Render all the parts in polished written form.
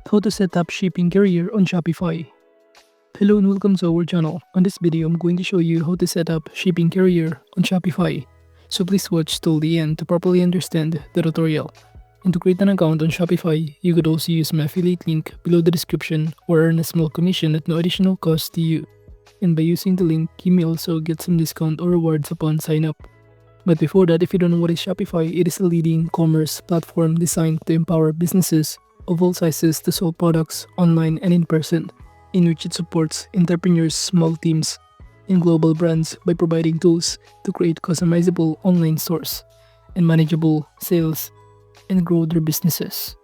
How to set up shipping carrier on Shopify. Hello and welcome to our channel. On this video, I'm going to show you how to set up shipping carrier on Shopify. So please watch till the end to properly understand the tutorial. And to create an account on Shopify, you could also use my affiliate link below the description or earn a small commission at no additional cost to you. And by using the link, you may also get some discount or rewards upon sign up. But before that, if you don't know what is Shopify, it is a leading commerce platform designed to empower businesses of all sizes to sell products online and in person, in which it supports entrepreneurs, small teams, and global brands by providing tools to create customizable online stores and manageable sales and grow their businesses.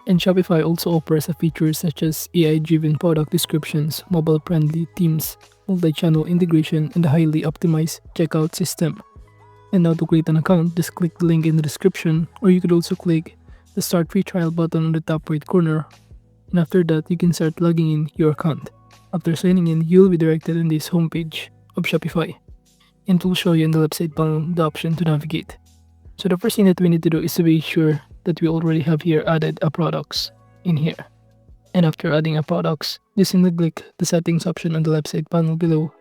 And Shopify also offers a features such as AI-driven product descriptions, mobile-friendly themes, multi-channel integration, and a highly optimized checkout system. And now to create an account, just click the link in the description, or you could also click the Start Free Trial button on the top right corner. And after that, you can start logging in your account. After signing in, you'll be directed in this homepage of Shopify. And it will show you in the left side panel the option to navigate. So the first thing that we need to do is to be sure that we already have here added a products in here. And after adding a products, just simply click the settings option on the left side panel below.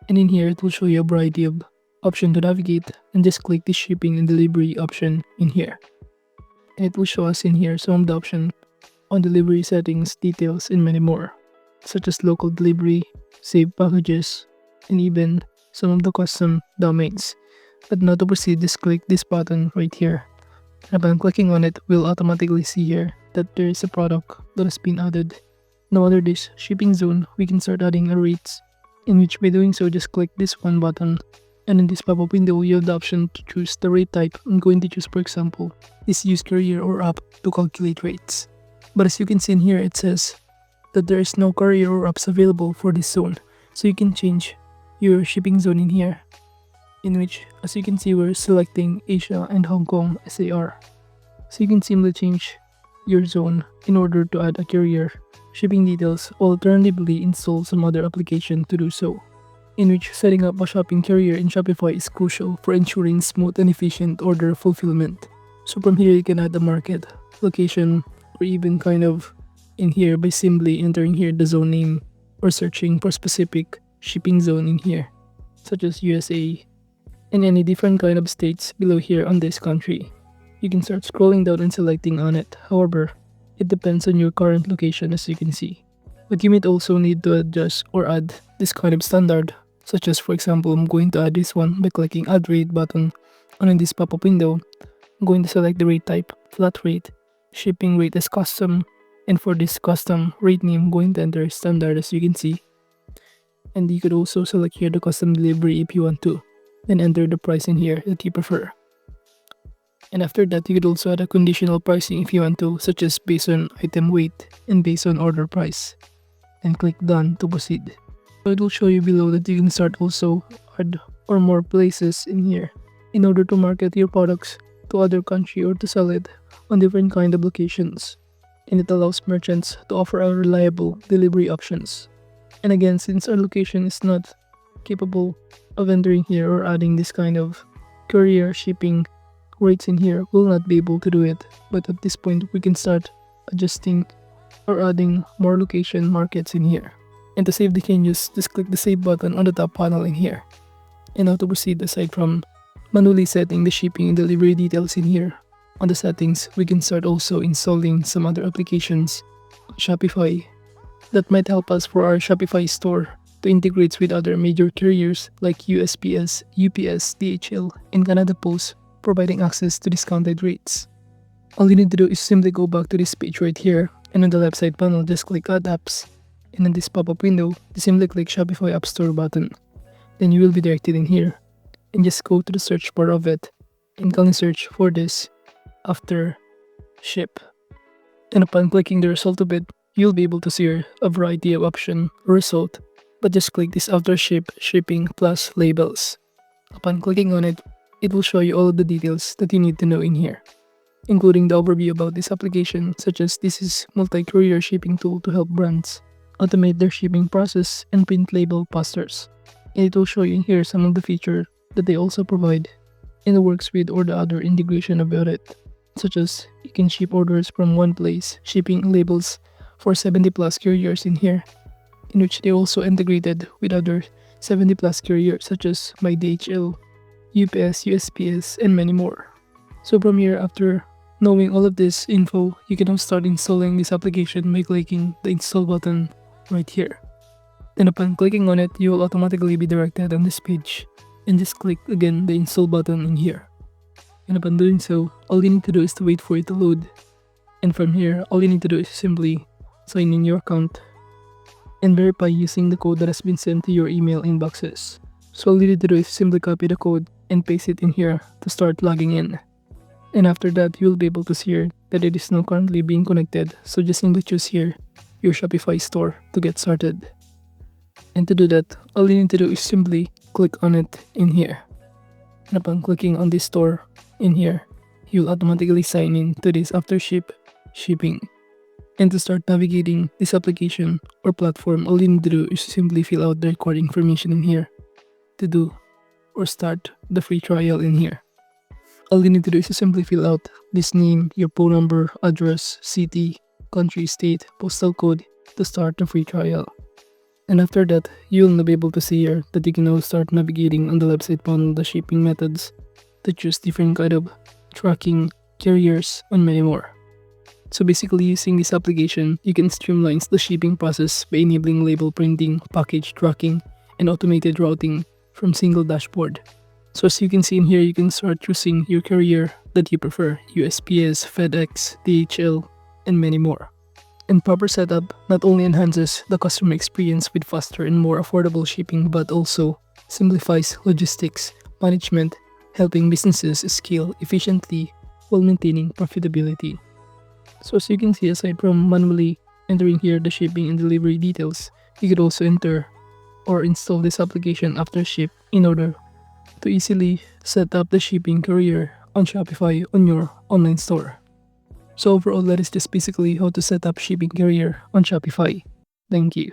And in here, it will show you a variety of options to navigate, and just click the shipping and delivery option in here. And it will show us in here some of the options on delivery settings, details, and many more, such as local delivery, save packages, and even some of the custom domains. But now to proceed, just click this button right here. And upon clicking on it, we'll automatically see here that there is a product that has been added. Now under this shipping zone, we can start adding our rates, in which by doing so, just click this one button. And in this pop-up window, you have the option to choose the rate type. I'm going to choose, for example, this use carrier or app to calculate rates. But as you can see in here, it says that there is no carrier or apps available for this zone. So you can change your shipping zone in here, in which, as you can see, we're selecting Asia and Hong Kong SAR. So you can simply change your zone in order to add a carrier, shipping details, or alternatively install some other application to do so. In which setting up a shopping carrier in Shopify is crucial for ensuring smooth and efficient order fulfillment. So from here, you can add the market, location, or even kind of in here by simply entering here the zone name or searching for specific shipping zone in here, such as USA, and any different kind of states below here on this country. You can start scrolling down and selecting on it. However, it depends on your current location, as you can see. But you might also need to adjust or add this kind of standard, such as, for example, I'm going to add this one by clicking Add Rate button. And in this pop-up window, I'm going to select the rate type, flat rate, shipping rate as custom, and for this custom rate name, I'm going to enter standard, as you can see. And you could also select here the custom delivery if you want to, then enter the price in here that you prefer. And after that, you could also add a conditional pricing if you want to, such as based on item weight and based on order price. And click Done to proceed. So it will show you below that you can start also add or more places in here in order to market your products to other country or to sell it on different kind of locations. And it allows merchants to offer a reliable delivery options. And again, since our location is not capable of entering here or adding this kind of courier shipping rates in here, we'll not be able to do it. But at this point, we can start adjusting or adding more location markets in here. And to save the changes, just click the save button on the top panel in here. And now to proceed, aside from manually setting the shipping and delivery details in here, on the settings, we can start also installing some other applications on Shopify that might help us for our Shopify store to integrate with other major carriers like USPS, UPS, DHL, and Canada Post, providing access to discounted rates. All you need to do is simply go back to this page right here, and on the left side panel, just click Add Apps. And in this pop-up window, just simply click Shopify App Store button. Then you will be directed in here. And just go to the search bar of it and kindly search for this after ship. And upon clicking the result of it, you'll be able to see a variety of option or result. But just click this after ship shipping plus labels. Upon clicking on it, it will show you all of the details that you need to know in here, including the overview about this application, such as this is multi-courier shipping tool to help brands automate their shipping process and print label posters. And it will show you here some of the features that they also provide in the works with or the other integration about it, such as you can ship orders from one place, shipping labels for 70 plus carriers in here, in which they also integrated with other 70 plus carriers such as MyDHL, UPS, USPS, and many more. So from here, after knowing all of this info, you can now start installing this application by clicking the install button right here. Then upon clicking on it, you will automatically be directed on this page, and just click again the install button in here. And upon doing so, all you need to do is to wait for it to load. And from here, all you need to do is simply sign in your account and verify using the code that has been sent to your email inboxes. So all you need to do is simply copy the code and paste it in here to start logging in. And after that, you'll be able to see here that it is now currently being connected. So just simply choose here your Shopify store to get started. And to do that, all you need to do is simply click on it in here. And upon clicking on this store in here, you'll automatically sign in to this Aftership shipping. And to start navigating this application or platform, all you need to do is simply fill out the required information in here to do or start the free trial in here. All you need to do is to simply fill out this name, your phone number, address, city, country, state, postal code to start the free trial. And after that, you'll now be able to see here that you can now start navigating on the website panel the shipping methods to choose different kind of tracking, carriers, and many more. So basically, using this application, you can streamline the shipping process by enabling label printing, package tracking, and automated routing from single dashboard. So as you can see in here, you can start choosing your carrier that you prefer, USPS, FedEx, DHL, and many more. And proper setup not only enhances the customer experience with faster and more affordable shipping, but also simplifies logistics management, helping businesses scale efficiently while maintaining profitability. So as you can see, aside from manually entering here the shipping and delivery details, you could also enter or install this application Aftership in order to easily set up the shipping carrier on Shopify on your online store. So overall, that is just basically how to set up shipping carrier on Shopify. Thank you.